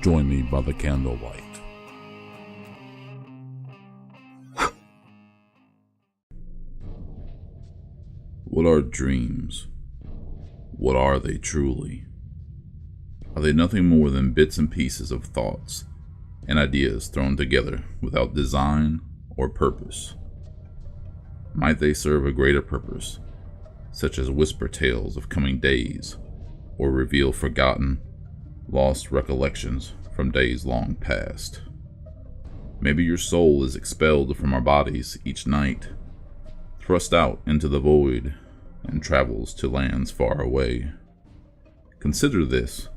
Join me by the candlelight. What are dreams? What are they truly? Are they nothing more than bits and pieces of thoughts and ideas thrown together without design or purpose? Might they serve a greater purpose, such as whisper tales of coming days, or reveal forgotten, lost recollections from days long past? Maybe your soul is expelled from our bodies each night, thrust out into the void, and travels to lands far away. Consider this.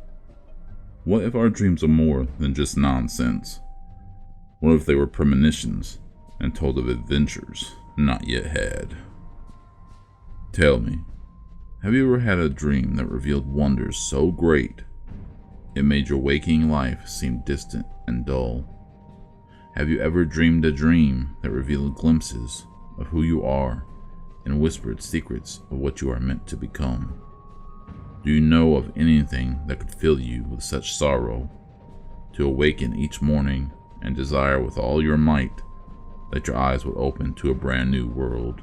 What if our dreams are more than just nonsense? What if they were premonitions and told of adventures not yet had? Tell me, have you ever had a dream that revealed wonders so great it made your waking life seem distant and dull? Have you ever dreamed a dream that revealed glimpses of who you are and whispered secrets of what you are meant to become? Do you know of anything that could fill you with such sorrow, to awaken each morning and desire with all your might that your eyes would open to a brand new world,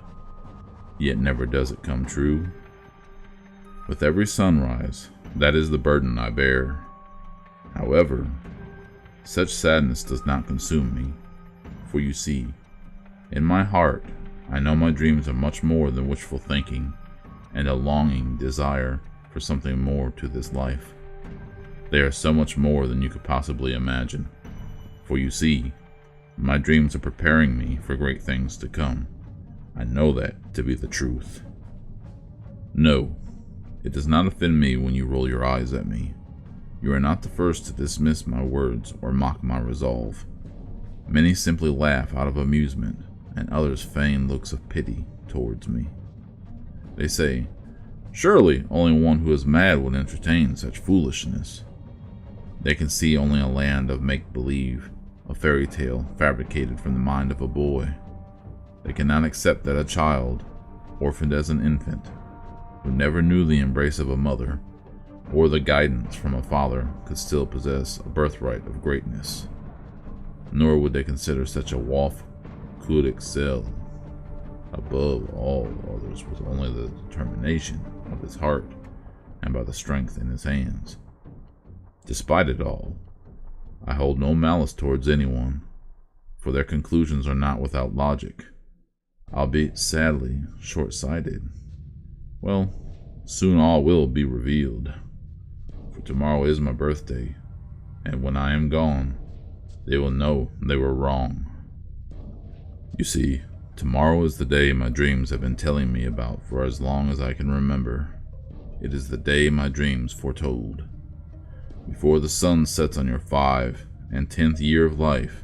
yet never does it come true? With every sunrise, that is the burden I bear. However, such sadness does not consume me, for you see, in my heart, I know my dreams are much more than wishful thinking and a longing desire for something more to this life. They are so much more than you could possibly imagine. For you see, my dreams are preparing me for great things to come. I know that to be the truth. No, it does not offend me when you roll your eyes at me. You are not the first to dismiss my words or mock my resolve. Many simply laugh out of amusement, and others feign looks of pity towards me. They say, surely only one who is mad would entertain such foolishness. They can see only a land of make-believe, a fairy tale fabricated from the mind of a boy. They cannot accept that a child, orphaned as an infant, who never knew the embrace of a mother, or the guidance from a father, could still possess a birthright of greatness. Nor would they consider such a waif could excel above all others with only the determination of his heart and by the strength in his hands. Despite it all, I hold no malice towards anyone, for their conclusions are not without logic, albeit sadly short-sighted. Well, soon all will be revealed, for tomorrow is my birthday, and when I am gone, they will know they were wrong. You see, tomorrow is the day my dreams have been telling me about for as long as I can remember. It is the day my dreams foretold. Before the sun sets on your 5 and 10th year of life,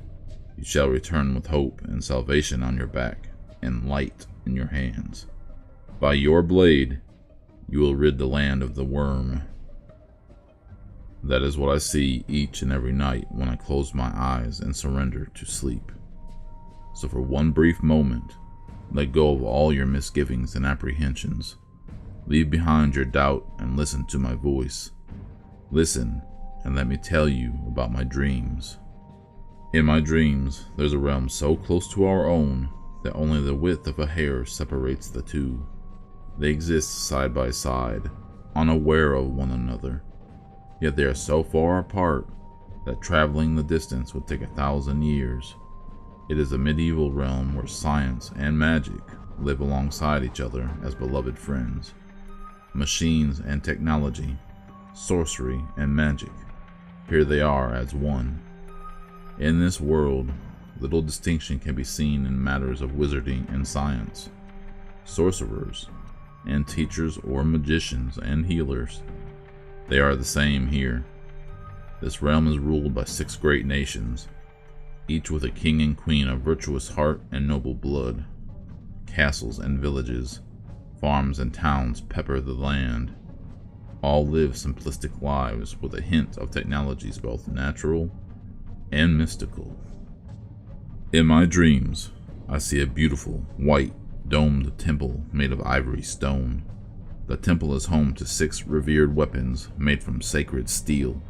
you shall return with hope and salvation on your back and light in your hands. By your blade, you will rid the land of the worm. That is what I see each and every night when I close my eyes and surrender to sleep. So for one brief moment, let go of all your misgivings and apprehensions. Leave behind your doubt and listen to my voice. Listen and let me tell you about my dreams. In my dreams, there's a realm so close to our own that only the width of a hair separates the two. They exist side by side, unaware of one another. Yet they are so far apart that traveling the distance would take 1,000 years. It is a medieval realm where science and magic live alongside each other as beloved friends. Machines and technology, sorcery and magic, here they are as one. In this world, little distinction can be seen in matters of wizarding and science. Sorcerers, and teachers or magicians and healers, they are the same here. This realm is ruled by 6 great nations, each with a king and queen of virtuous heart and noble blood. Castles and villages, farms and towns pepper the land. All live simplistic lives with a hint of technologies both natural and mystical. In my dreams, I see a beautiful, white, domed temple made of ivory stone. The temple is home to 6 revered weapons made from sacred steel.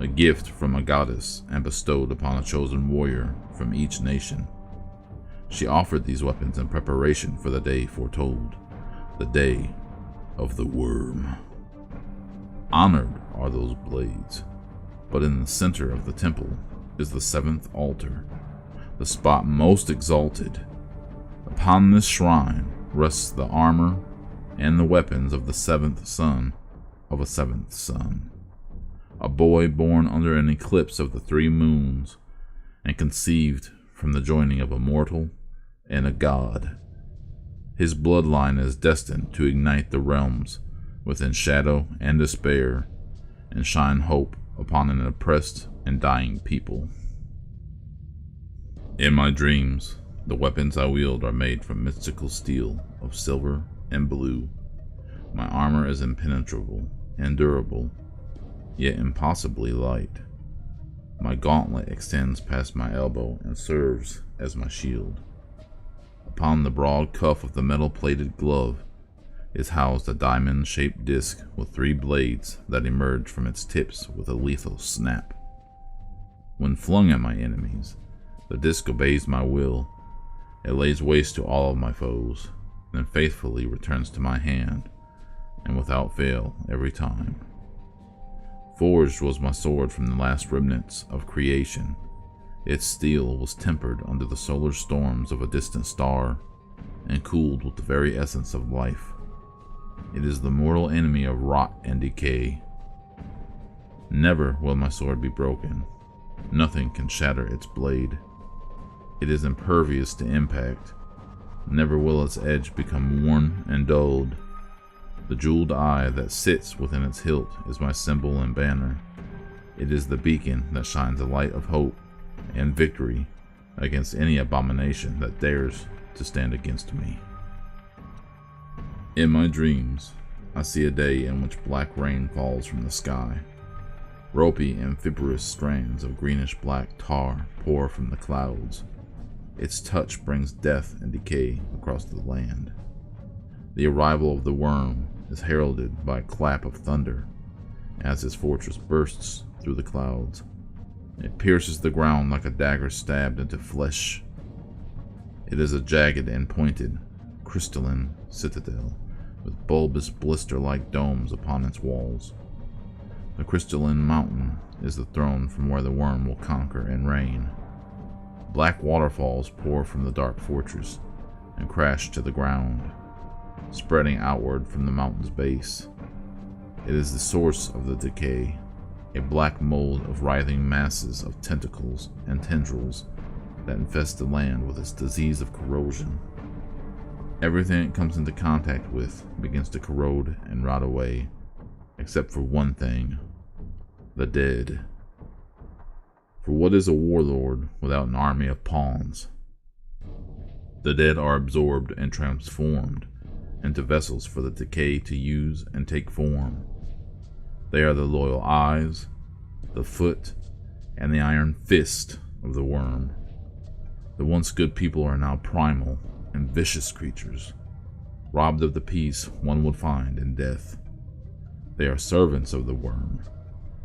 a gift from a goddess and bestowed upon a chosen warrior from each nation. She offered these weapons in preparation for the day foretold, the day of the worm. Honored are those blades, but in the center of the temple is the seventh altar, the spot most exalted. Upon this shrine rests the armor and the weapons of the seventh son of a seventh son, a boy born under an eclipse of the 3 moons and conceived from the joining of a mortal and a god. His bloodline is destined to ignite the realms within shadow and despair and shine hope upon an oppressed and dying people. In my dreams, the weapons I wield are made from mystical steel of silver and blue. My armor is impenetrable and durable, yet impossibly light. My gauntlet extends past my elbow and serves as my shield. Upon the broad cuff of the metal-plated glove is housed a diamond-shaped disc with 3 blades that emerge from its tips with a lethal snap. When flung at my enemies, the disc obeys my will. It lays waste to all of my foes, then faithfully returns to my hand, and without fail every time. Forged was my sword from the last remnants of creation. Its steel was tempered under the solar storms of a distant star, and cooled with the very essence of life. It is the mortal enemy of rot and decay. Never will my sword be broken. Nothing can shatter its blade. It is impervious to impact. Never will its edge become worn and dulled. The jeweled eye that sits within its hilt is my symbol and banner. It is the beacon that shines a light of hope and victory against any abomination that dares to stand against me. In my dreams, I see a day in which black rain falls from the sky. Ropey and fibrous strands of greenish-black tar pour from the clouds. Its touch brings death and decay across the land. The arrival of the worm is heralded by a clap of thunder as his fortress bursts through the clouds. It pierces the ground like a dagger stabbed into flesh. It is a jagged and pointed, crystalline citadel with bulbous blister-like domes upon its walls. The crystalline mountain is the throne from where the worm will conquer and reign. Black waterfalls pour from the dark fortress and crash to the ground, spreading outward from the mountain's base. It is the source of the decay, a black mold of writhing masses of tentacles and tendrils that infest the land with its disease of corrosion. Everything it comes into contact with begins to corrode and rot away, except for one thing: the dead. For what is a warlord without an army of pawns? The dead are absorbed and transformed into vessels for the decay to use and take form. They are the loyal eyes, the foot, and the iron fist of the worm. The once good people are now primal and vicious creatures, robbed of the peace one would find in death. They are servants of the worm.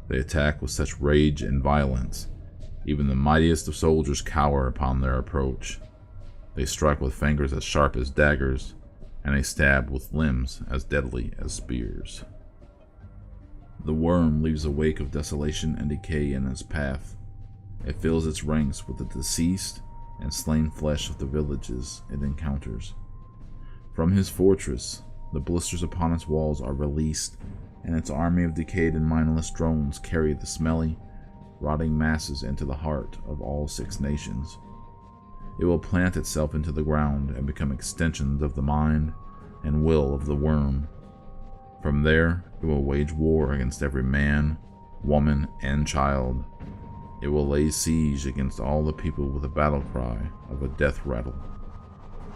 They attack with such rage and violence, even the mightiest of soldiers cower upon their approach. They strike with fingers as sharp as daggers, and they stab with limbs as deadly as spears. The worm leaves a wake of desolation and decay in its path. It fills its ranks with the deceased and slain flesh of the villages it encounters. From his fortress, the blisters upon its walls are released, and its army of decayed and mindless drones carry the smelly, rotting masses into the heart of all 6 nations. It will plant itself into the ground and become extensions of the mind and will of the worm. From there, it will wage war against every man, woman, and child. It will lay siege against all the people with a battle cry of a death rattle,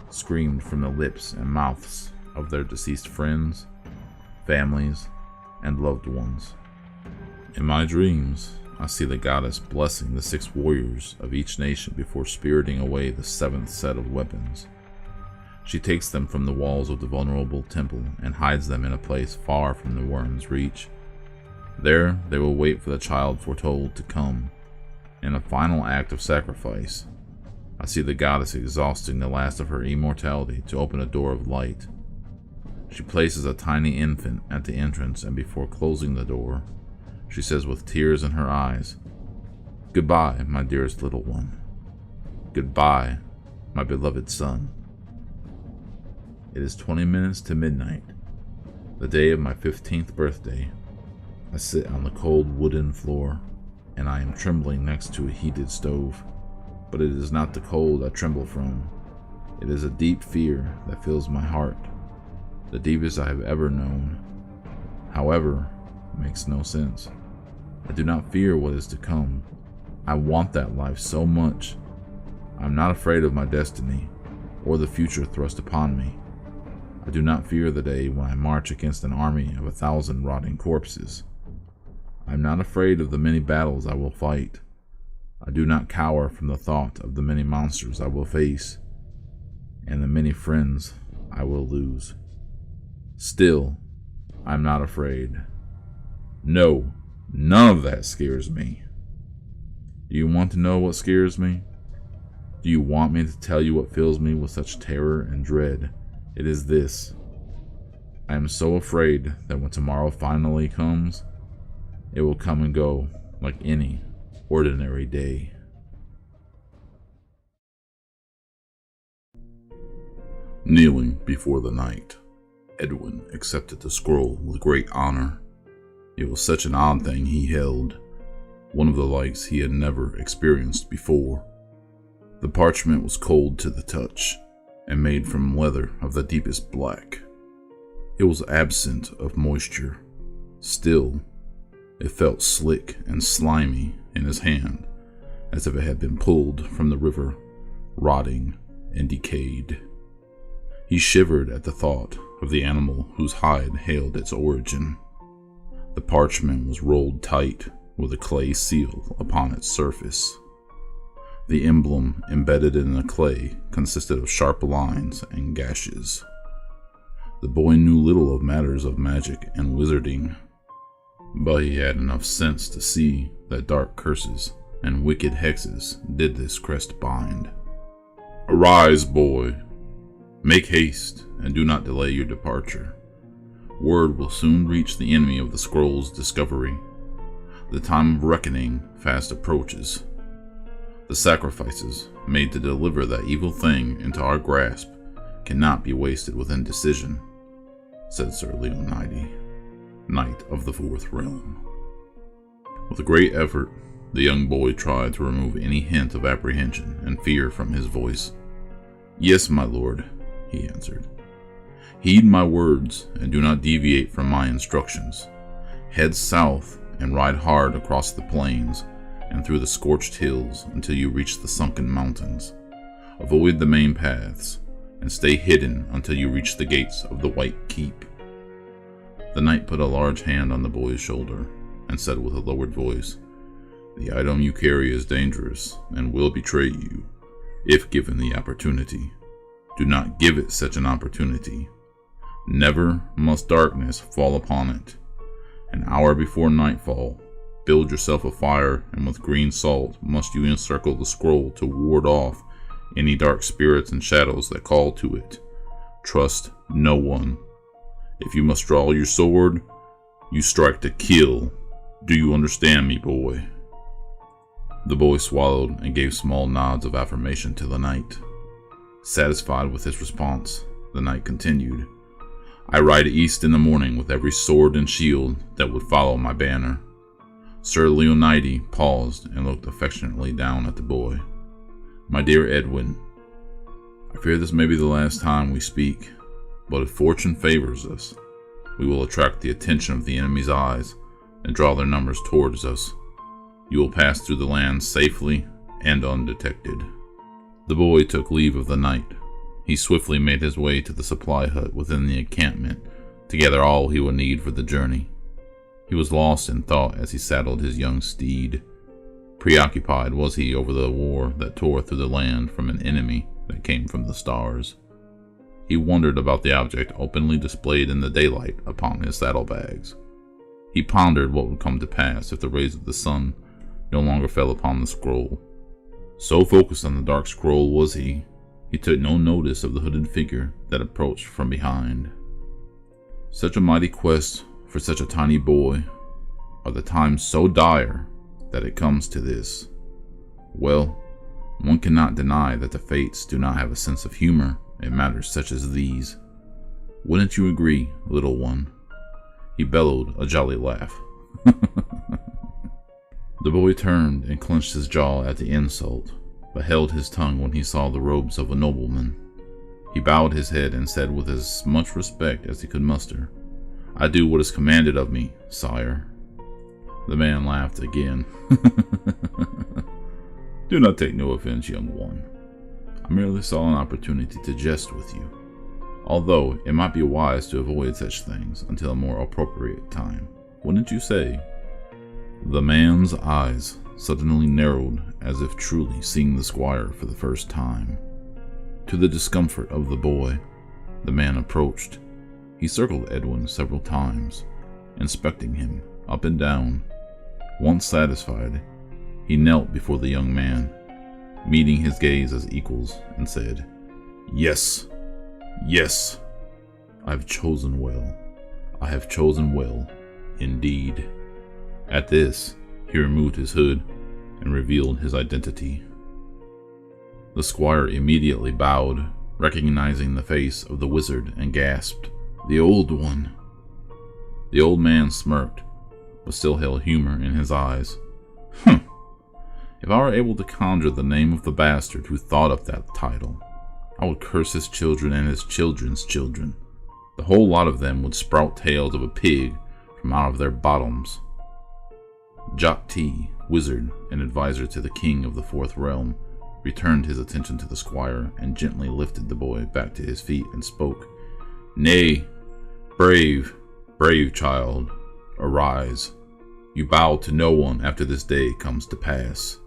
screamed from the lips and mouths of their deceased friends, families, and loved ones. In my dreams, I see the goddess blessing the 6 warriors of each nation before spiriting away the 7th set of weapons. She takes them from the walls of the vulnerable temple and hides them in a place far from the worm's reach. There they will wait for the child foretold to come. In a final act of sacrifice, I see the goddess exhausting the last of her immortality to open a door of light. She places a tiny infant at the entrance, and before closing the door, she says with tears in her eyes, "Goodbye, my dearest little one. Goodbye, my beloved son." It is 20 minutes to midnight, the day of my 15th birthday. I sit on the cold wooden floor, and I am trembling next to a heated stove. But it is not the cold I tremble from. It is a deep fear that fills my heart, the deepest I have ever known. However, it makes no sense. I do not fear what is to come. I want that life so much. I am not afraid of my destiny, or the future thrust upon me. I do not fear the day when I march against an army of 1,000 rotting corpses. I am not afraid of the many battles I will fight. I do not cower from the thought of the many monsters I will face, and the many friends I will lose. Still, I am not afraid. No, none of that scares me. Do you want to know what scares me? Do you want me to tell you what fills me with such terror and dread? It is this. I am so afraid that when tomorrow finally comes, it will come and go like any ordinary day. Kneeling before the knight, Edwin accepted the scroll with great honor. It was such an odd thing he held, one of the likes he had never experienced before. The parchment was cold to the touch, and made from leather of the deepest black. It was absent of moisture. Still, it felt slick and slimy in his hand, as if it had been pulled from the river, rotting and decayed. He shivered at the thought of the animal whose hide hailed its origin. The parchment was rolled tight with a clay seal upon its surface. The emblem embedded in the clay consisted of sharp lines and gashes. The boy knew little of matters of magic and wizarding, but he had enough sense to see that dark curses and wicked hexes did this crest bind. "Arise, boy. Make haste, and do not delay your departure. Word will soon reach the enemy of the scroll's discovery. The time of reckoning fast approaches. The sacrifices made to deliver that evil thing into our grasp cannot be wasted with indecision," said Sir Leonide, Knight of the Fourth Realm. With a great effort, the young boy tried to remove any hint of apprehension and fear from his voice. "Yes, my lord," he answered. "Heed my words and do not deviate from my instructions. Head south and ride hard across the plains and through the scorched hills until you reach the sunken mountains. Avoid the main paths, and stay hidden until you reach the gates of the White Keep." The knight put a large hand on the boy's shoulder and said with a lowered voice, "The item you carry is dangerous and will betray you, if given the opportunity. Do not give it such an opportunity. Never must darkness fall upon it. An hour before nightfall, build yourself a fire, and with green salt must you encircle the scroll to ward off any dark spirits and shadows that call to it. Trust no one. If you must draw your sword, you strike to kill. Do you understand me, boy?" The boy swallowed and gave small nods of affirmation to the knight. Satisfied with his response, the knight continued, "I ride east in the morning with every sword and shield that would follow my banner." Sir Leonide paused and looked affectionately down at the boy. "My dear Edwin, I fear this may be the last time we speak, but if fortune favors us, we will attract the attention of the enemy's eyes and draw their numbers towards us. You will pass through the land safely and undetected." The boy took leave of the knight. He swiftly made his way to the supply hut within the encampment to gather all he would need for the journey. He was lost in thought as he saddled his young steed. Preoccupied was he over the war that tore through the land from an enemy that came from the stars. He wondered about the object openly displayed in the daylight upon his saddlebags. He pondered what would come to pass if the rays of the sun no longer fell upon the scroll. So focused on the dark scroll was he took no notice of the hooded figure that approached from behind. Such a mighty quest for such a tiny boy. Are the times so dire that it comes to this? Well, one cannot deny that the fates do not have a sense of humor in matters such as these. Wouldn't you agree, little one? He bellowed a jolly laugh. The boy turned and clenched his jaw at the insult, but held his tongue when he saw the robes of a nobleman. He bowed his head and said with as much respect as he could muster, "I do what is commanded of me, sire." The man laughed again. "Do not take no offense, young one. I merely saw an opportunity to jest with you, although it might be wise to avoid such things until a more appropriate time. Wouldn't you say?" The man's eyes suddenly narrowed as if truly seeing the squire for the first time. To the discomfort of the boy, the man approached. He circled Edwin several times, inspecting him up and down. Once satisfied, he knelt before the young man, meeting his gaze as equals, and said, "Yes, yes, I have chosen well. I have chosen well, indeed." At this, he removed his hood and revealed his identity. The squire immediately bowed, recognizing the face of the wizard, and gasped, "The old one." The old man smirked, but still held humor in his eyes. If I were able to conjure the name of the bastard who thought of that title, I would curse his children and his children's children. The whole lot of them would sprout tails of a pig from out of their bottoms. Jock T, wizard and advisor to the king of the fourth realm, returned his attention to the squire and gently lifted the boy back to his feet and spoke, "Nay, brave, brave child, arise. You bow to no one after this day comes to pass."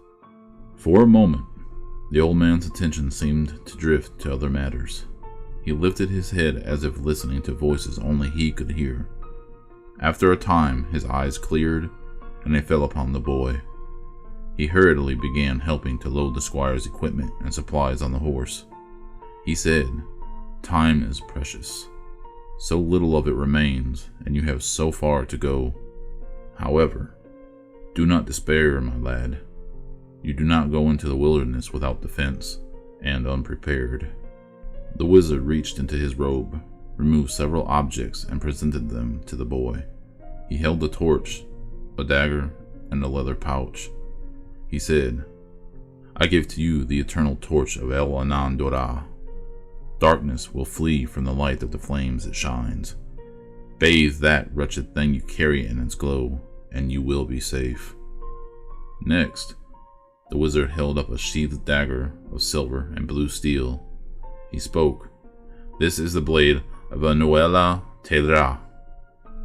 For a moment, the old man's attention seemed to drift to other matters. He lifted his head as if listening to voices only he could hear. After a time, his eyes cleared and they fell upon the boy. He hurriedly began helping to load the squire's equipment and supplies on the horse. He said, "Time is precious. So little of it remains, and you have so far to go. However, do not despair, my lad. You do not go into the wilderness without defense and unprepared." The wizard reached into his robe, removed several objects, and presented them to the boy. He held a torch, a dagger, and a leather pouch. He said, "I give to you the eternal torch of El Anan Dora. Darkness will flee from the light of the flames it shines. Bathe that wretched thing you carry in its glow, and you will be safe." Next, the wizard held up a sheathed dagger of silver and blue steel. He spoke, "This is the blade of Anuela Tedra.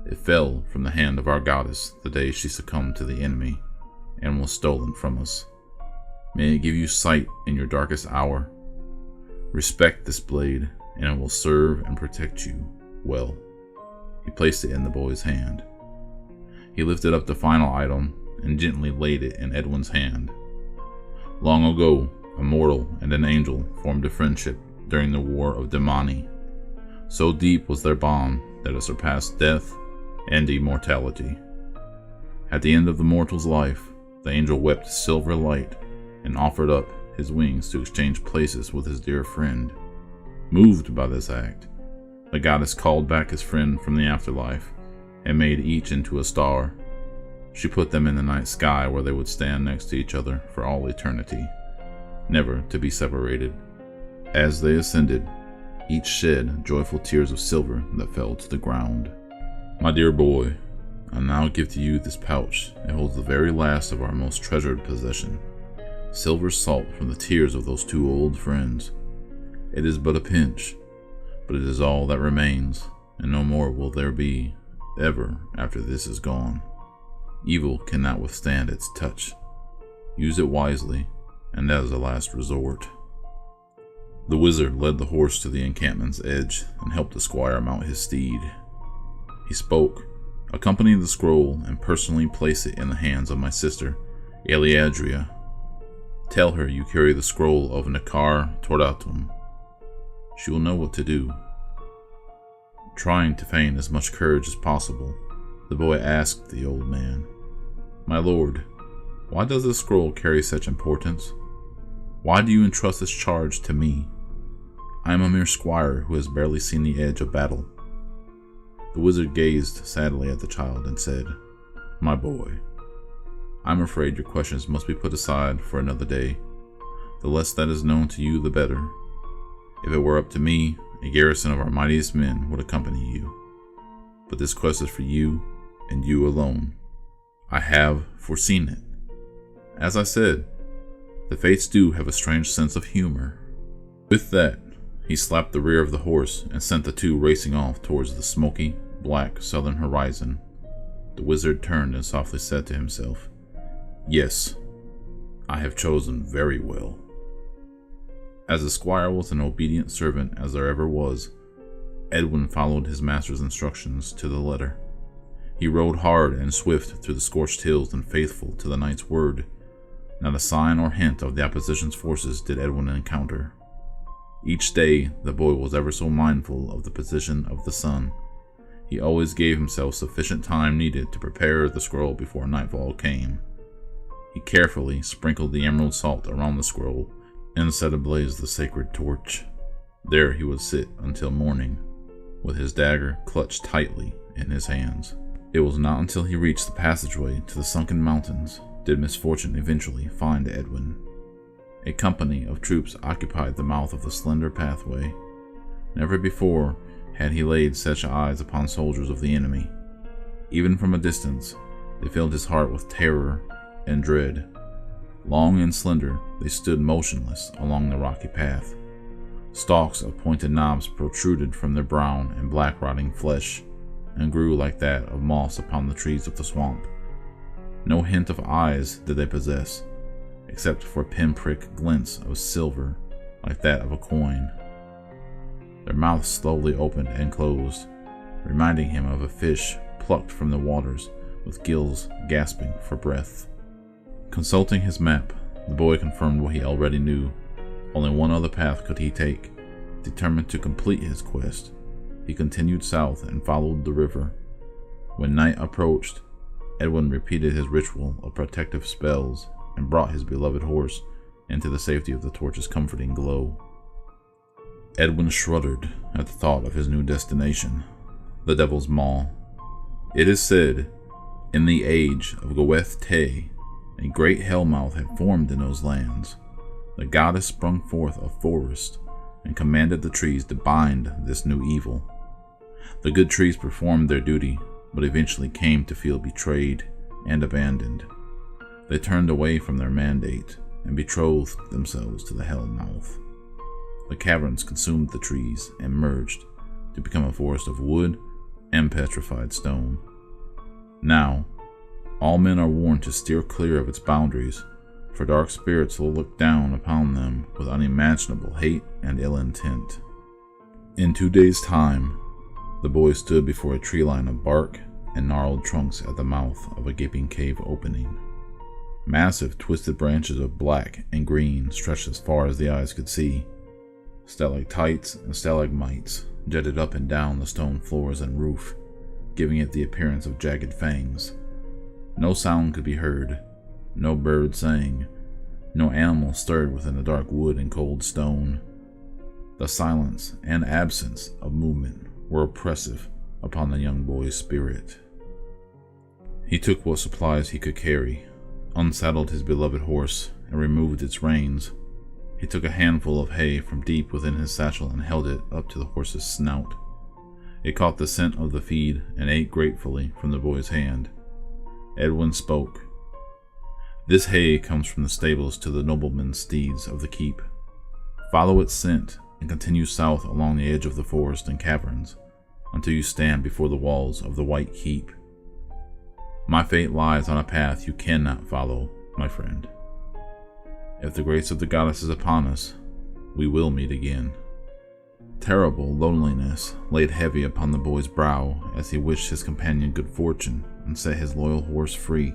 It fell from the hand of our goddess the day she succumbed to the enemy and was stolen from us. May it give you sight in your darkest hour. Respect this blade, and it will serve and protect you well." He placed it in the boy's hand. He lifted up the final item and gently laid it in Edwin's hand. Long ago, a mortal and an angel formed a friendship during the War of Demani. So deep was their bond that it surpassed death and immortality. At the end of the mortal's life, the angel wept silver light and offered up his wings to exchange places with his dear friend. Moved by this act, the goddess called back his friend from the afterlife and made each into a star. She put them in the night sky where they would stand next to each other for all eternity, never to be separated. As they ascended, each shed joyful tears of silver that fell to the ground. My dear boy, I now give to you this pouch. It holds the very last of our most treasured possession, silver salt from the tears of those two old friends. It is but a pinch, but it is all that remains, and no more will there be, ever after this is gone. Evil cannot withstand its touch. Use it wisely, and as a last resort." The wizard led the horse to the encampment's edge and helped the squire mount his steed. He spoke, Accompany the scroll and personally place it in the hands of my sister, Eliadria. Tell her you carry the scroll of Nakar Tordatum. She will know what to do." Trying to feign as much courage as possible, the boy asked the old man, "My lord, why does this scroll carry such importance? Why do you entrust this charge to me? I am a mere squire who has barely seen the edge of battle." The wizard gazed sadly at the child and said, "My boy, I'm afraid your questions must be put aside for another day. The less that is known to you, the better. If it were up to me, a garrison of our mightiest men would accompany you. But this quest is for you, and you alone. I have foreseen it. As I said, the fates do have a strange sense of humor." With that, he slapped the rear of the horse and sent the two racing off towards the smoky, black southern horizon. The wizard turned and softly said to himself, "Yes, I have chosen very well." As the squire was an obedient servant as there ever was, Edwin followed his master's instructions to the letter. He rode hard and swift through the scorched hills and faithful to the knight's word. Not a sign or hint of the opposition's forces did Edwin encounter. Each day the boy was ever so mindful of the position of the sun. He always gave himself sufficient time needed to prepare the scroll before nightfall came. He carefully sprinkled the emerald salt around the scroll and set ablaze the sacred torch. There he would sit until morning, with his dagger clutched tightly in his hands. It was not until he reached the passageway to the sunken mountains did misfortune eventually find Edwin. A company of troops occupied the mouth of the slender pathway. Never before had he laid such eyes upon soldiers of the enemy. Even from a distance, they filled his heart with terror and dread. Long and slender, they stood motionless along the rocky path. Stalks of pointed knobs protruded from their brown and black rotting flesh, and grew like that of moss upon the trees of the swamp. No hint of eyes did they possess, except for pinprick glints of silver like that of a coin. Their mouths slowly opened and closed, reminding him of a fish plucked from the waters with gills gasping for breath. Consulting his map, the boy confirmed what he already knew. Only one other path could he take. Determined to complete his quest, he continued south and followed the river. When night approached, Edwin repeated his ritual of protective spells and brought his beloved horse into the safety of the torch's comforting glow. Edwin shuddered at the thought of his new destination, the Devil's Maw. It is said, in the age of Goeth Te, a great hellmouth had formed in those lands. The goddess sprung forth a forest and commanded the trees to bind this new evil. The good trees performed their duty, but eventually came to feel betrayed and abandoned. They turned away from their mandate and betrothed themselves to the hellmouth. The caverns consumed the trees and merged to become a forest of wood and petrified stone. Now, all men are warned to steer clear of its boundaries, for dark spirits will look down upon them with unimaginable hate and ill intent. In 2 days' time, the boy stood before a tree line of bark and gnarled trunks at the mouth of a gaping cave opening. Massive twisted branches of black and green stretched as far as the eyes could see. Stalactites and stalagmites jutted up and down the stone floors and roof, giving it the appearance of jagged fangs. No sound could be heard. No bird sang. No animal stirred within the dark wood and cold stone. The silence and absence of movement were oppressive upon the young boy's spirit. He took what supplies he could carry, unsaddled his beloved horse, and removed its reins. He took a handful of hay from deep within his satchel and held it up to the horse's snout. It caught the scent of the feed and ate gratefully from the boy's hand. Edwin spoke. "This hay comes from the stables to the noblemen's steeds of the keep. Follow its scent and continue south along the edge of the forest and caverns until you stand before the walls of the White Keep. My fate lies on a path you cannot follow, my friend. If the grace of the goddess is upon us, we will meet again." Terrible loneliness laid heavy upon the boy's brow as he wished his companion good fortune and set his loyal horse free.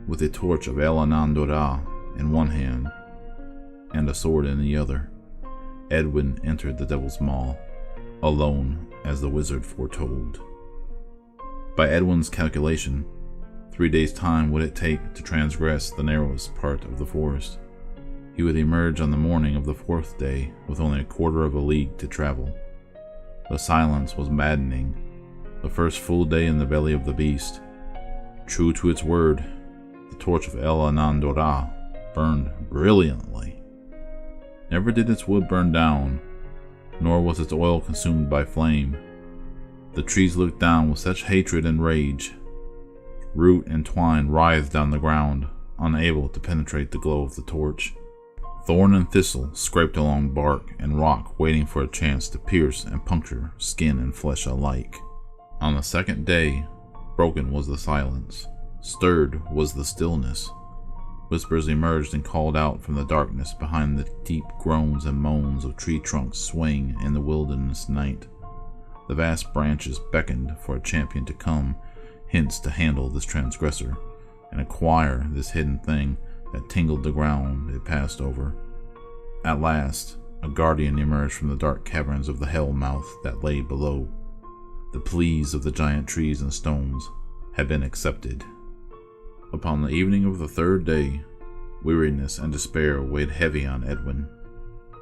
With a torch of El Anandora in one hand and a sword in the other, Edwin entered the Devil's Maw, alone as the wizard foretold. By Edwin's calculation, 3 days' time would it take to transgress the narrowest part of the forest. He would emerge on the morning of the 4th day with only a quarter of a league to travel. The silence was maddening. The first full day in the belly of the beast. True to its word, the torch of El Anandora burned brilliantly. Never did its wood burn down, nor was its oil consumed by flame. The trees looked down with such hatred and rage. Root and twine writhed on the ground, unable to penetrate the glow of the torch. Thorn and thistle scraped along bark and rock, waiting for a chance to pierce and puncture skin and flesh alike. On the 2nd day, broken was the silence. Stirred was the stillness. Whispers emerged and called out from the darkness behind the deep groans and moans of tree trunks swaying in the wilderness night. The vast branches beckoned for a champion to come, hence to handle this transgressor and acquire this hidden thing that tingled the ground it passed over. At last, a guardian emerged from the dark caverns of the hell mouth that lay below. The pleas of the giant trees and stones had been accepted. Upon the evening of the 3rd day, weariness and despair weighed heavy on Edwin.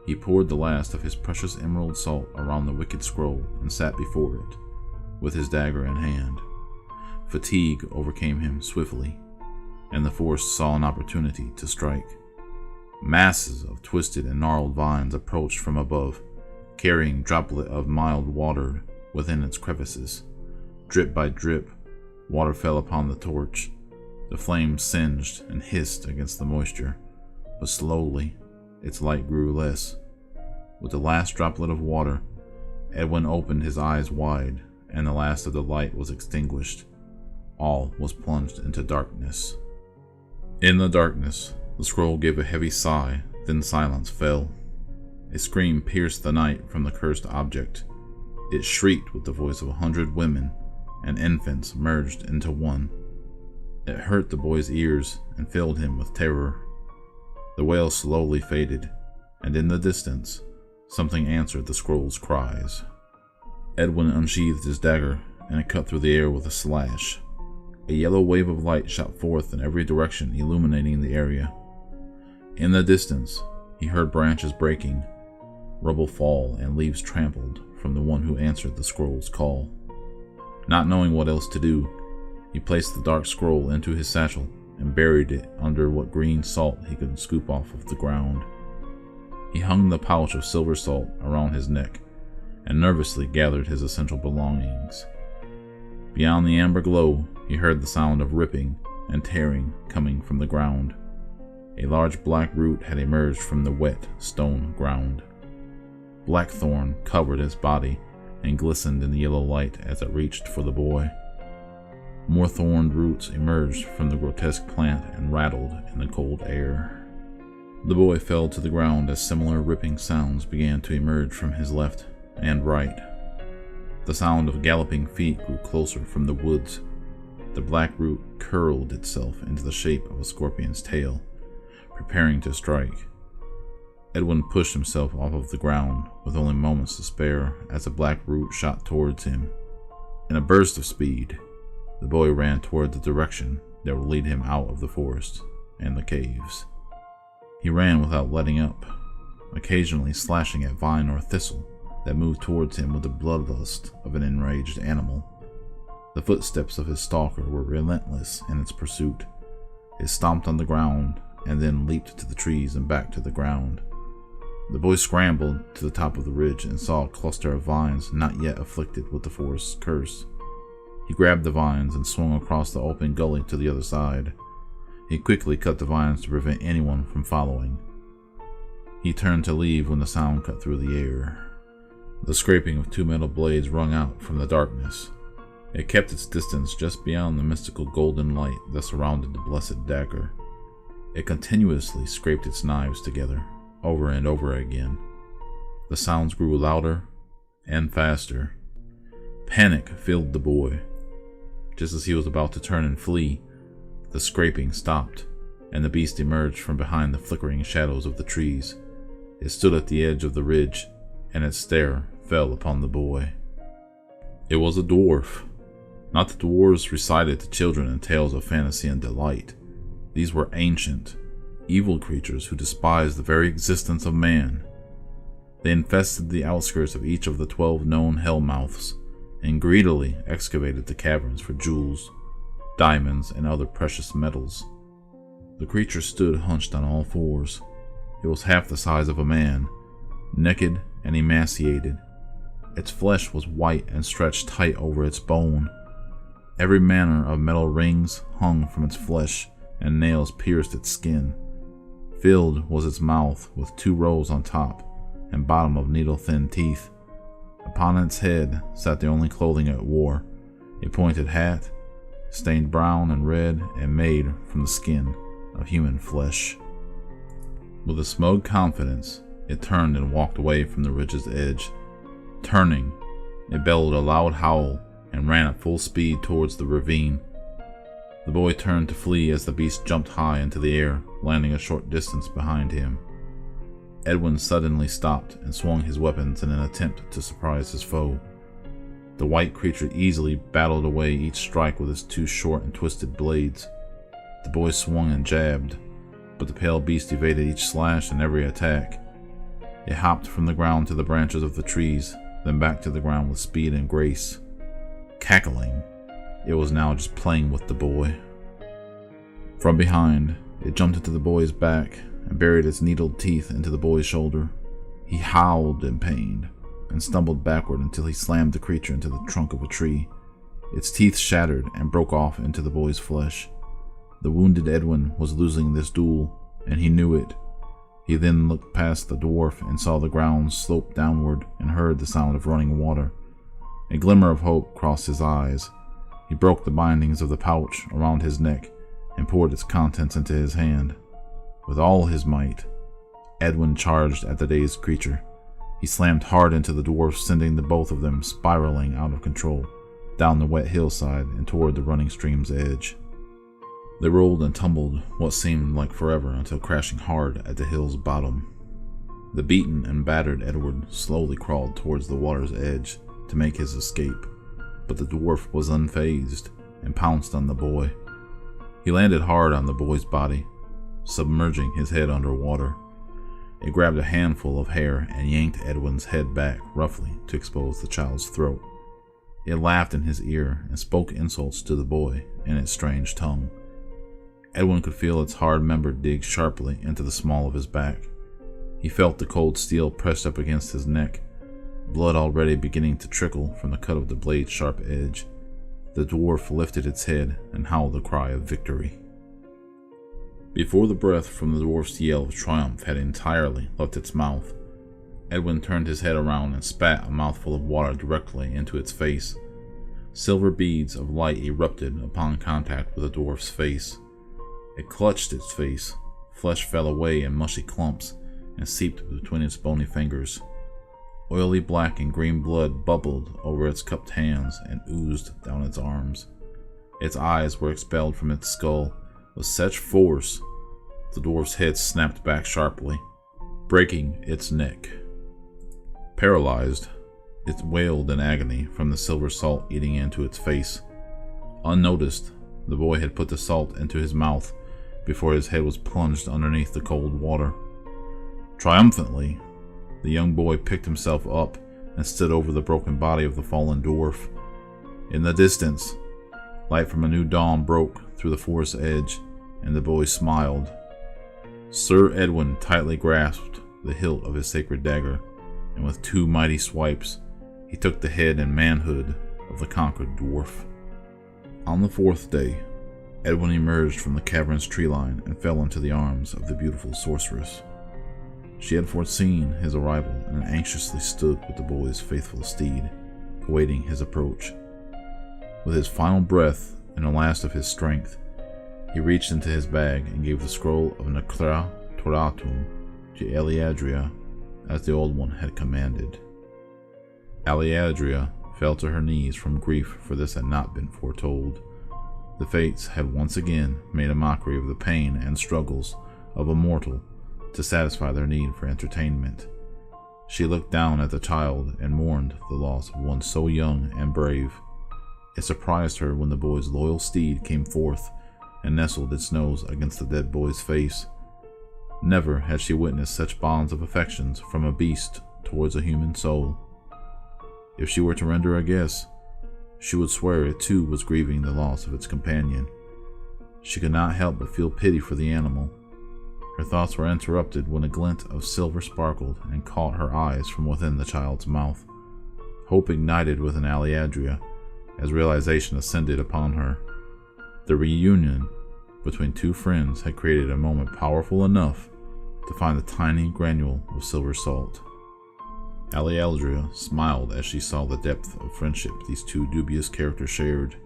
He poured the last of his precious emerald salt around the wicked scroll and sat before it, with his dagger in hand. Fatigue overcame him swiftly, and the forest saw an opportunity to strike. Masses of twisted and gnarled vines approached from above, carrying droplet of mild water within its crevices. Drip by drip, water fell upon the torch. The flame singed and hissed against the moisture, but slowly its light grew less. With the last droplet of water, Edwin opened his eyes wide, and the last of the light was extinguished. All was plunged into darkness. In the darkness, the scroll gave a heavy sigh, then silence fell. A scream pierced the night from the cursed object. It shrieked with the voice of 100 women and infants merged into one. It hurt the boy's ears and filled him with terror. The wail slowly faded, and in the distance, something answered the scroll's cries. Edwin unsheathed his dagger, and it cut through the air with a slash. A yellow wave of light shot forth in every direction, illuminating the area. In the distance, he heard branches breaking, rubble fall, and leaves trampled from the one who answered the scroll's call. Not knowing what else to do, he placed the dark scroll into his satchel and buried it under what green salt he could scoop off of the ground. He hung the pouch of silver salt around his neck and nervously gathered his essential belongings. Beyond the amber glow, he heard the sound of ripping and tearing coming from the ground. A large black root had emerged from the wet stone ground. Blackthorn covered its body and glistened in the yellow light as it reached for the boy. More thorned roots emerged from the grotesque plant and rattled in the cold air. The boy fell to the ground as similar ripping sounds began to emerge from his left and right. The sound of galloping feet grew closer from the woods. The black root curled itself into the shape of a scorpion's tail, preparing to strike. Edwin pushed himself off of the ground with only moments to spare as the black root shot towards him. In a burst of speed, the boy ran toward the direction that would lead him out of the forest and the caves. He ran without letting up, occasionally slashing at vine or thistle that moved towards him with the bloodlust of an enraged animal. The footsteps of his stalker were relentless in its pursuit. It stomped on the ground and then leaped to the trees and back to the ground. The boy scrambled to the top of the ridge and saw a cluster of vines not yet afflicted with the forest's curse. He grabbed the vines and swung across the open gully to the other side. He quickly cut the vines to prevent anyone from following. He turned to leave when the sound cut through the air. The scraping of two metal blades rung out from the darkness. It kept its distance just beyond the mystical golden light that surrounded the blessed dagger. It continuously scraped its knives together, over and over again. The The sounds grew louder and faster. Panic filled the boy. Just as he was about to turn and flee, the scraping stopped, and the beast emerged from behind the flickering shadows of the trees. It stood at the edge of the ridge, and its stare fell upon the boy. It was a dwarf. Not the dwarves recited to children in tales of fantasy and delight. These were ancient, evil creatures who despised the very existence of man. They infested the outskirts of each of the 12 known hellmouths, and greedily excavated the caverns for jewels, diamonds, and other precious metals. The creature stood hunched on all fours. It was half the size of a man, naked and emaciated. Its flesh was white and stretched tight over its bone. Every manner of metal rings hung from its flesh, and nails pierced its skin. Filled was its mouth with 2 rows on top and bottom of needle-thin teeth. Upon its head sat the only clothing it wore, a pointed hat, stained brown and red and made from the skin of human flesh. With a smug confidence, it turned and walked away from the ridge's edge. Turning, it bellowed a loud howl and ran at full speed towards the ravine. The boy turned to flee as the beast jumped high into the air, landing a short distance behind him. Edwin suddenly stopped and swung his weapons in an attempt to surprise his foe. The white creature easily battled away each strike with its 2 short and twisted blades. The boy swung and jabbed, but the pale beast evaded each slash and every attack. It hopped from the ground to the branches of the trees, then back to the ground with speed and grace. Cackling, it was now just playing with the boy. From behind, it jumped into the boy's back and buried its needled teeth into the boy's shoulder. He howled in pain and stumbled backward until he slammed the creature into the trunk of a tree. Its teeth shattered and broke off into the boy's flesh. The wounded Edwin was losing this duel, and he knew it. He then looked past the dwarf and saw the ground slope downward and heard the sound of running water. A glimmer of hope crossed his eyes. He broke the bindings of the pouch around his neck and poured its contents into his hand. With all his might, Edwin charged at the dazed creature. He slammed hard into the dwarf, sending the both of them spiraling out of control, down the wet hillside and toward the running stream's edge. They rolled and tumbled what seemed like forever until crashing hard at the hill's bottom. The beaten and battered Edward slowly crawled towards the water's edge to make his escape, but the dwarf was unfazed and pounced on the boy. He landed hard on the boy's body, submerging his head underwater. It grabbed a handful of hair and yanked Edwin's head back roughly to expose the child's throat. It laughed in his ear and spoke insults to the boy in its strange tongue. Edwin could feel its hard member dig sharply into the small of his back. He felt the cold steel pressed up against his neck, blood already beginning to trickle from the cut of the blade's sharp edge. The dwarf lifted its head and howled a cry of victory. Before the breath from the dwarf's yell of triumph had entirely left its mouth, Edwin turned his head around and spat a mouthful of water directly into its face. Silver beads of light erupted upon contact with the dwarf's face. It clutched its face, flesh fell away in mushy clumps and seeped between its bony fingers. Oily black and green blood bubbled over its cupped hands and oozed down its arms. Its eyes were expelled from its skull with such force the dwarf's head snapped back sharply, breaking its neck. Paralyzed, it wailed in agony from the silver salt eating into its face. Unnoticed, the boy had put the salt into his mouth before his head was plunged underneath the cold water. Triumphantly, the young boy picked himself up and stood over the broken body of the fallen dwarf. In the distance, light from a new dawn broke through the forest edge, and the boy smiled. Sir Edwin tightly grasped the hilt of his sacred dagger, and with 2 mighty swipes, he took the head and manhood of the conquered dwarf. On the 4th day, Edwin emerged from the cavern's tree line and fell into the arms of the beautiful sorceress. She had foreseen his arrival and anxiously stood with the boy's faithful steed, awaiting his approach. With his final breath and the last of his strength, he reached into his bag and gave the scroll of Necra Toratum to Eliadria, as the Old One had commanded. Aleadria fell to her knees from grief, for this had not been foretold. The fates had once again made a mockery of the pain and struggles of a mortal to satisfy their need for entertainment. She looked down at the child and mourned the loss of one so young and brave. It surprised her when the boy's loyal steed came forth and nestled its nose against the dead boy's face. Never had she witnessed such bonds of affections from a beast towards a human soul. If she were to render a guess, she would swear it too was grieving the loss of its companion. She could not help but feel pity for the animal. Her thoughts were interrupted when a glint of silver sparkled and caught her eyes from within the child's mouth. Hope ignited within Aleadria as realization ascended upon her. The reunion between two friends had created a moment powerful enough to find the tiny granule of silver salt. Aleadria smiled as she saw the depth of friendship these two dubious characters shared.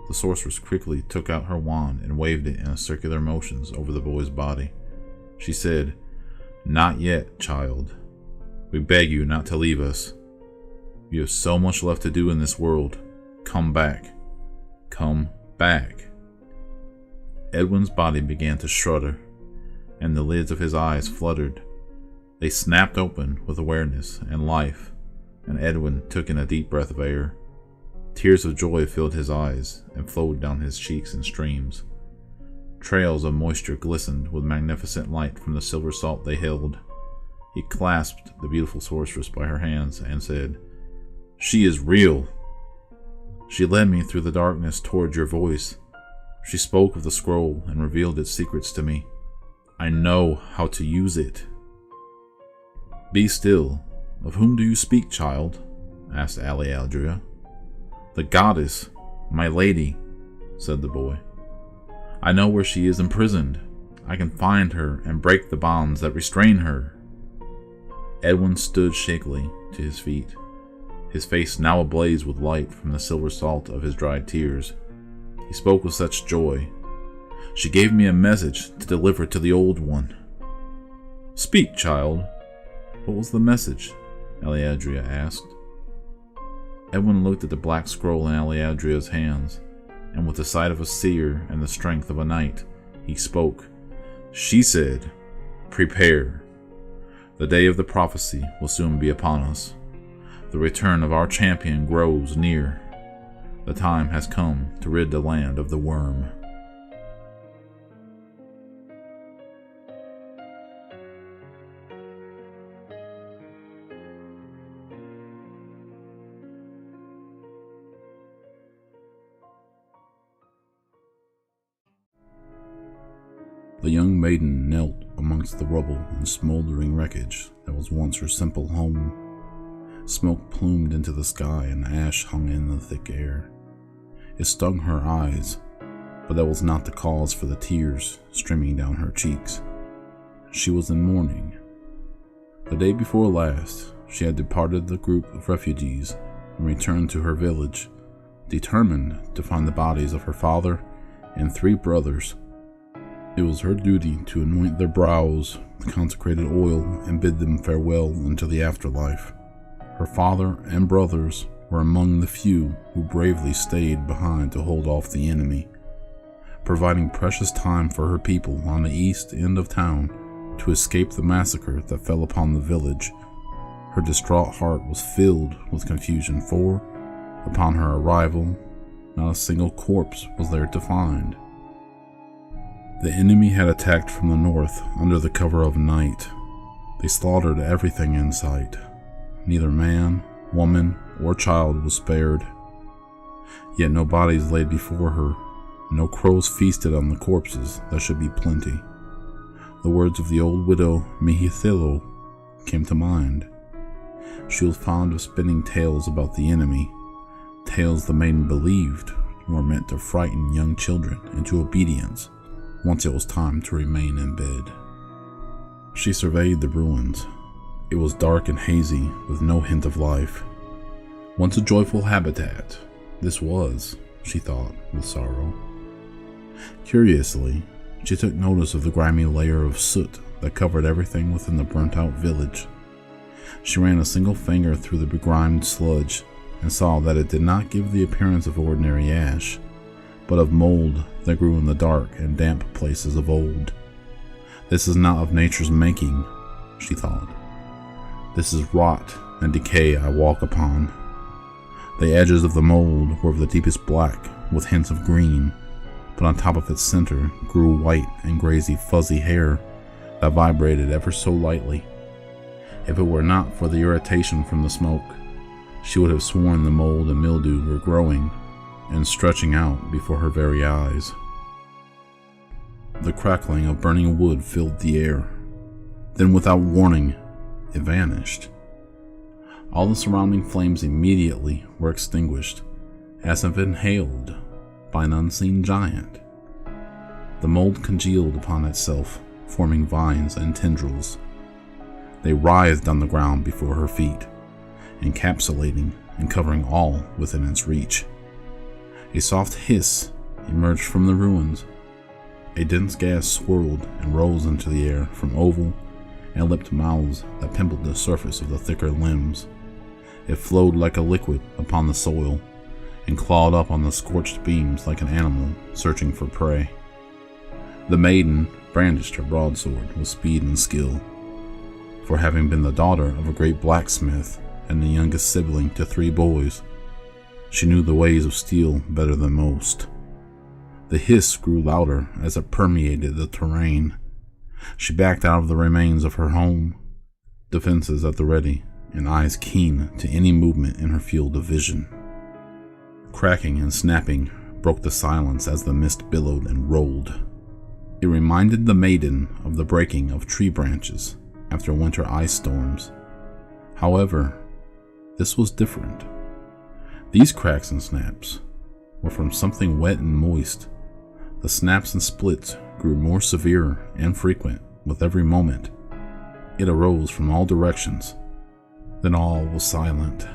The sorceress quickly took out her wand and waved it in circular motions over the boy's body. She said, "Not yet, child. We beg you not to leave us. You have so much left to do in this world. Come back. Come back." Edwin's body began to shudder, and the lids of his eyes fluttered. They snapped open with awareness and life, and Edwin took in a deep breath of air. Tears of joy filled his eyes and flowed down his cheeks in streams. Trails of moisture glistened with magnificent light from the silver salt they held. He clasped the beautiful sorceress by her hands and said, "She is real. She led me through the darkness towards your voice. She spoke of the scroll and revealed its secrets to me. I know how to use it." "Be still. Of whom do you speak, child?" asked Aleadria. "The goddess, my lady," said the boy. "I know where she is imprisoned. I can find her and break the bonds that restrain her." Edwin stood shakily to his feet, his face now ablaze with light from the silver salt of his dried tears. He spoke with such joy. "She gave me a message to deliver to the Old One." "Speak, child. What was the message?" Aleadria asked. Edwin looked at the black scroll in Aleadria's hands, and with the sight of a seer and the strength of a knight, he spoke. She said, "Prepare. The day of the prophecy will soon be upon us. The return of our champion grows near. The time has come to rid the land of the worm." The young maiden knelt amongst the rubble and smoldering wreckage that was once her simple home. Smoke plumed into the sky and ash hung in the thick air. It stung her eyes, but that was not the cause for the tears streaming down her cheeks. She was in mourning. The day before last, she had departed the group of refugees and returned to her village, determined to find the bodies of her father and 3 brothers. It was her duty to anoint their brows with consecrated oil and bid them farewell into the afterlife. Her father and brothers were among the few who bravely stayed behind to hold off the enemy, providing precious time for her people on the east end of town to escape the massacre that fell upon the village. Her distraught heart was filled with confusion, for, upon her arrival, not a single corpse was there to find. The enemy had attacked from the north under the cover of night. They slaughtered everything in sight. Neither man, woman, or child was spared. Yet no bodies laid before her, no crows feasted on the corpses that should be plenty. The words of the old widow Myuu came to mind. She was fond of spinning tales about the enemy, tales the maiden believed were meant to frighten young children into obedience once it was time to remain in bed. She surveyed the ruins. It was dark and hazy, with no hint of life. Once a joyful habitat, this was, she thought with sorrow. Curiously, she took notice of the grimy layer of soot that covered everything within the burnt-out village. She ran a single finger through the begrimed sludge and saw that it did not give the appearance of ordinary ash, but of mold that grew in the dark and damp places of old. This is not of nature's making, she thought. This is rot and decay I walk upon. The edges of the mold were of the deepest black with hints of green, but on top of its center grew white and grazy fuzzy hair that vibrated ever so lightly. If it were not for the irritation from the smoke, she would have sworn the mold and mildew were growing and stretching out before her very eyes. The crackling of burning wood filled the air. Then, without warning, it vanished. All the surrounding flames immediately were extinguished, as if inhaled by an unseen giant. The mold congealed upon itself, forming vines and tendrils. They writhed on the ground before her feet, encapsulating and covering all within its reach. A soft hiss emerged from the ruins. A dense gas swirled and rose into the air from oval and lipped mouths that pimpled the surface of the thicker limbs. It flowed like a liquid upon the soil and clawed up on the scorched beams like an animal searching for prey. The maiden brandished her broadsword with speed and skill, for having been the daughter of a great blacksmith and the youngest sibling to 3 boys, she knew the ways of steel better than most. The hiss grew louder as it permeated the terrain. She backed out of the remains of her home, defenses at the ready and eyes keen to any movement in her field of vision. Cracking and snapping broke the silence as the mist billowed and rolled. It reminded the maiden of the breaking of tree branches after winter ice storms. However, this was different. These cracks and snaps were from something wet and moist. The snaps and splits grew more severe and frequent with every moment. It arose from all directions. Then all was silent.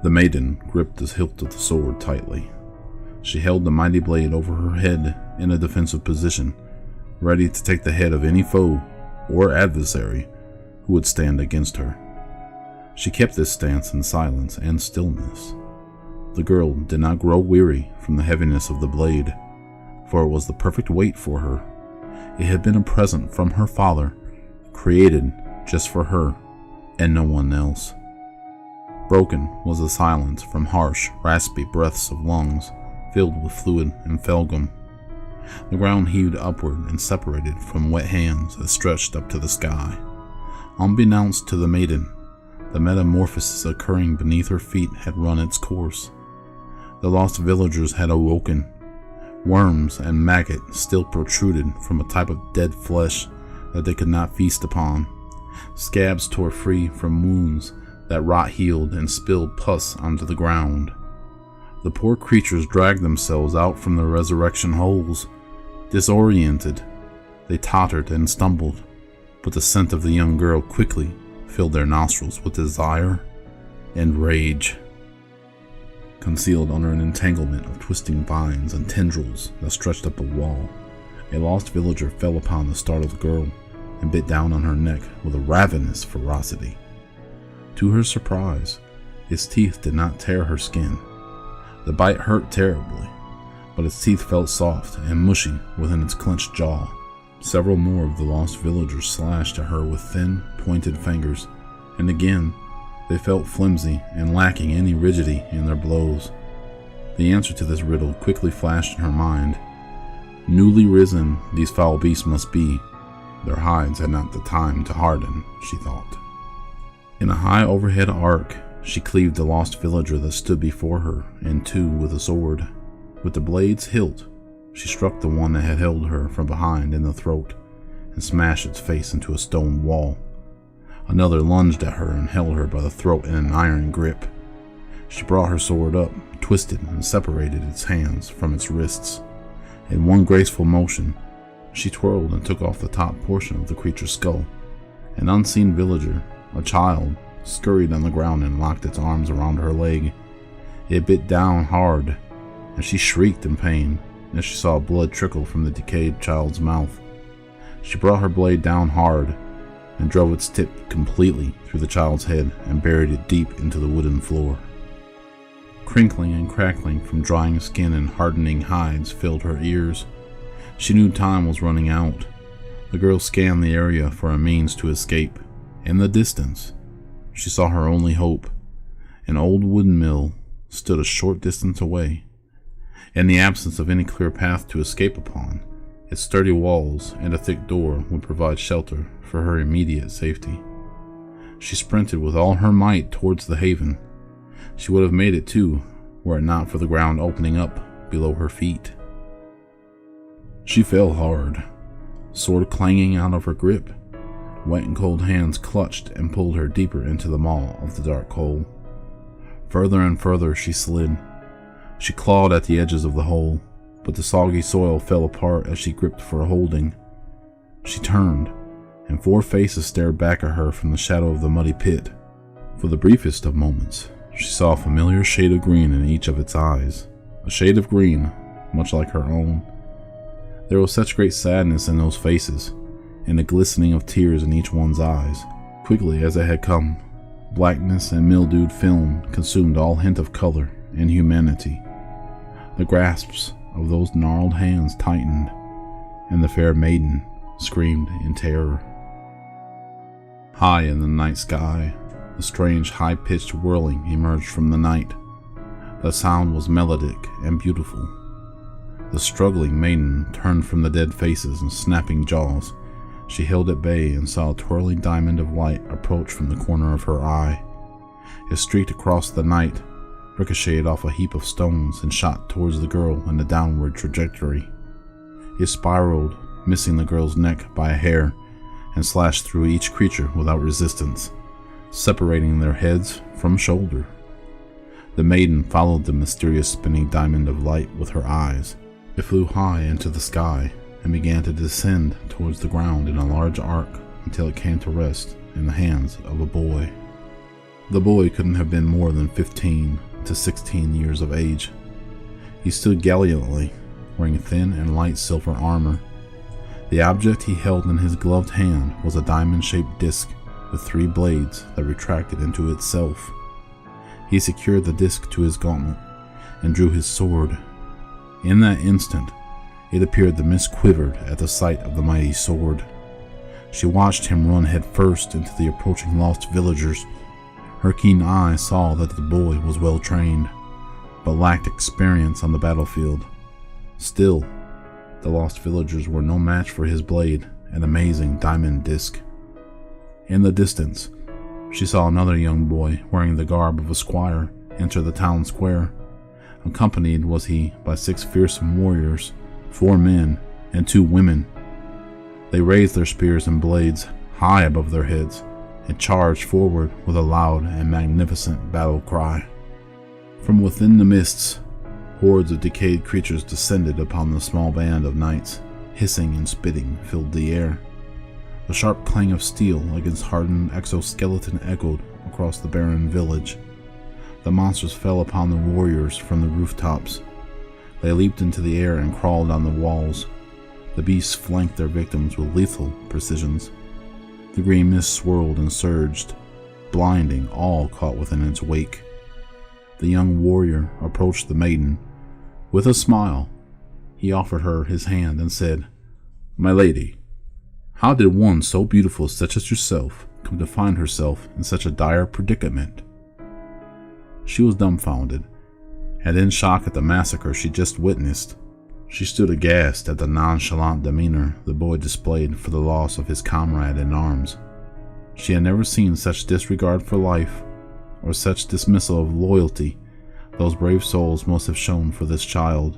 The maiden gripped the hilt of the sword tightly. She held the mighty blade over her head in a defensive position, ready to take the head of any foe or adversary who would stand against her. She kept this stance in silence and stillness. The girl did not grow weary from the heaviness of the blade, for it was the perfect weight for her. It had been a present from her father, created just for her and no one else. Broken was the silence from harsh, raspy breaths of lungs filled with fluid and phlegm. The ground heaved upward and separated from wet hands that stretched up to the sky. Unbeknownst to the maiden, the metamorphosis occurring beneath her feet had run its course. The lost villagers had awoken. Worms and maggots still protruded from a type of dead flesh that they could not feast upon. Scabs tore free from wounds that rot healed and spilled pus onto the ground. The poor creatures dragged themselves out from the resurrection holes. Disoriented, they tottered and stumbled, but the scent of the young girl quickly filled their nostrils with desire and rage. Concealed under an entanglement of twisting vines and tendrils that stretched up the wall, a lost villager fell upon the startled girl and bit down on her neck with a ravenous ferocity. To her surprise, its teeth did not tear her skin. The bite hurt terribly, but its teeth felt soft and mushy within its clenched jaw. Several more of the lost villagers slashed at her with thin, pointed fingers, and again they felt flimsy and lacking any rigidity in their blows. The answer to this riddle quickly flashed in her mind. Newly risen, these foul beasts must be. Their hides had not the time to harden, she thought. In a high overhead arc, she cleaved the lost villager that stood before her in two with a sword. With the blade's hilt, she struck the one that had held her from behind in the throat and smashed its face into a stone wall. Another lunged at her and held her by the throat in an iron grip. She brought her sword up, twisted and separated its hands from its wrists. In one graceful motion, she twirled and took off the top portion of the creature's skull. An unseen villager, a child, scurried on the ground and locked its arms around her leg. It bit down hard, and she shrieked in pain as she saw blood trickle from the decayed child's mouth. She brought her blade down hard and drove its tip completely through the child's head and buried it deep into the wooden floor. Crinkling and crackling from drying skin and hardening hides filled her ears. She knew time was running out. The girl scanned the area for a means to escape. In the distance, she saw her only hope. An old wooden mill stood a short distance away. In the absence of any clear path to escape upon, its sturdy walls and a thick door would provide shelter for her immediate safety. She sprinted with all her might towards the haven. She would have made it too, were it not for the ground opening up below her feet. She fell hard, sword clanging out of her grip. Wet and cold hands clutched and pulled her deeper into the maw of the dark hole. Further and further she slid. She clawed at the edges of the hole, but the soggy soil fell apart as she gripped for a holding. She turned, and 4 faces stared back at her from the shadow of the muddy pit. For the briefest of moments, she saw a familiar shade of green in each of its eyes, a shade of green much like her own. There was such great sadness in those faces, and a glistening of tears in each one's eyes. Quickly as it had come, blackness and mildewed film consumed all hint of color and humanity. The grasps of those gnarled hands tightened, and the fair maiden screamed in terror. High in the night sky, a strange high-pitched whirling emerged from the night. The sound was melodic and beautiful. The struggling maiden turned from the dead faces and snapping jaws. She held at bay and saw a twirling diamond of light approach from the corner of her eye. It streaked across the night, ricocheted off a heap of stones, and shot towards the girl in a downward trajectory. It spiraled, missing the girl's neck by a hair, and slashed through each creature without resistance, separating their heads from shoulder. The maiden followed the mysterious spinning diamond of light with her eyes. It flew high into the sky and began to descend towards the ground in a large arc until it came to rest in the hands of a boy. The boy couldn't have been more than 15 to 16 years of age. He stood gallantly, wearing thin and light silver armor. The object he held in his gloved hand was a diamond-shaped disc with 3 blades that retracted into itself. He secured the disc to his gauntlet and drew his sword. In that instant, it appeared the mist quivered at the sight of the mighty sword. She watched him run headfirst into the approaching lost villagers. Her keen eye saw that the boy was well trained, but lacked experience on the battlefield. Still, the lost villagers were no match for his blade and amazing diamond disc. In the distance, she saw another young boy wearing the garb of a squire enter the town square. Accompanied was he by 6 fearsome warriors, 4 men and 2 women. They raised their spears and blades high above their heads and charged forward with a loud and magnificent battle cry. From within the mists, hordes of decayed creatures descended upon the small band of knights. Hissing and spitting filled the air. The sharp clang of steel against hardened exoskeleton echoed across the barren village. The monsters fell upon the warriors from the rooftops. They leaped into the air and crawled on the walls. The beasts flanked their victims with lethal precisions. The green mist swirled and surged, blinding all caught within its wake. The young warrior approached the maiden. With a smile, he offered her his hand and said, "My lady, how did one so beautiful such as yourself come to find herself in such a dire predicament?" She was dumbfounded, and in shock at the massacre she just witnessed. She stood aghast at the nonchalant demeanor the boy displayed for the loss of his comrade in arms. She had never seen such disregard for life, or such dismissal of loyalty those brave souls must have shown for this child.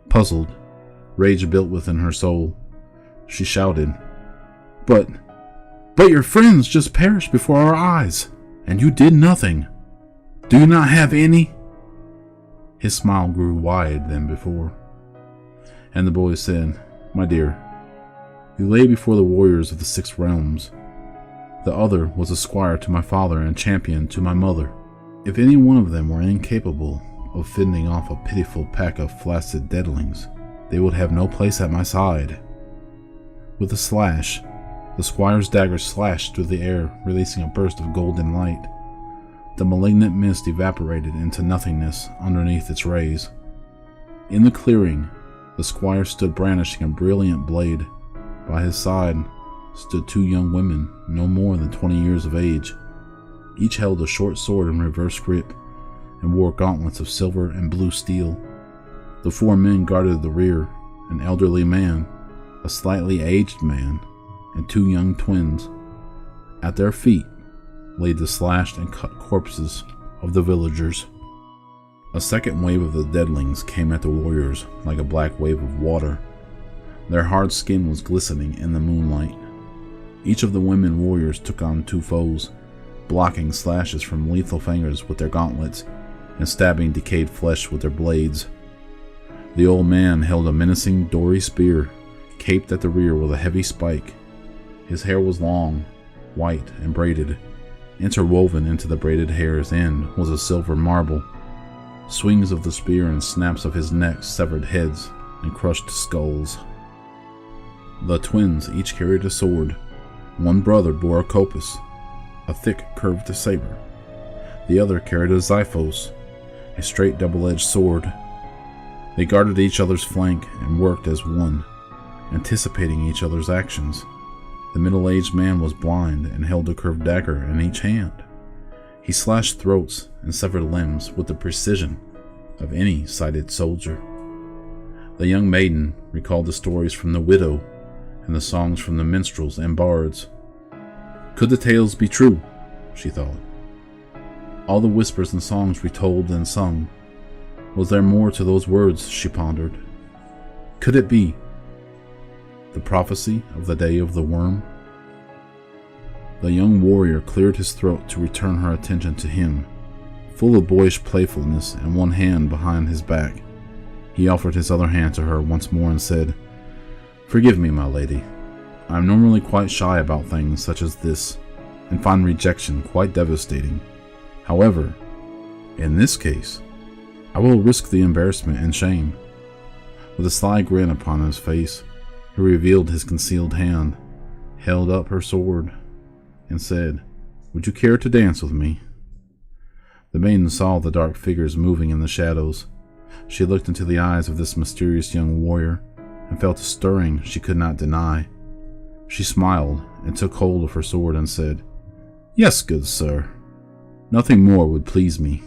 Puzzled, rage built within her soul, she shouted, But your friends just perished before our eyes, and you did nothing. Do you not have any?" His smile grew wider than before, and the boy said, "My dear, you lay before the warriors of the 6 realms. The other was a squire to my father and champion to my mother. If any one of them were incapable of fending off a pitiful pack of flaccid deadlings, they would have no place at my side." With a slash, The squire's dagger slashed through the air, releasing a burst of golden light. The malignant mist evaporated into nothingness underneath its rays. In the clearing, the squire stood brandishing a brilliant blade. By his side stood two young women, no more than 20 years of age. Each held a short sword in reverse grip and wore gauntlets of silver and blue steel. The four men guarded the rear, an elderly man, a slightly aged man, and two young twins. At their feet lay the slashed and cut corpses of the villagers. A second wave of the deadlings came at the warriors like a black wave of water. Their hard skin was glistening in the moonlight. Each of the women warriors took on two foes, blocking slashes from lethal fingers with their gauntlets and stabbing decayed flesh with their blades. The old man held a menacing, dory spear, caped at the rear with a heavy spike. His hair was long, white, and braided. Interwoven into the braided hair's end was a silver marble. Swings of the spear and snaps of his neck severed heads and crushed skulls. The twins each carried a sword. One brother bore a kopis, a thick curved saber. The other carried a xiphos, a straight double-edged sword. They guarded each other's flank and worked as one, anticipating each other's actions. The middle-aged man was blind and held a curved dagger in each hand. He slashed throats and severed limbs with the precision of any sighted soldier. The young maiden recalled the stories from the widow and the songs from the minstrels and bards. Could the tales be true? She thought. All the whispers and songs retold and sung. Was there more to those words? She pondered. Could it be the prophecy of the day of the worm? The young warrior cleared his throat to return her attention to him. Full of boyish playfulness and one hand behind his back, he offered his other hand to her once more and said, Forgive me, my lady. I am normally quite shy about things such as this, and find rejection quite devastating. However, in this case, I will risk the embarrassment and shame. With a sly grin upon his face, he revealed his concealed hand, held up her sword, and said, Would you care to dance with me? The maiden saw the dark figures moving in the shadows. She looked into the eyes of this mysterious young warrior and felt a stirring she could not deny. She smiled and took hold of her sword and said, Yes, good sir. Nothing more would please me.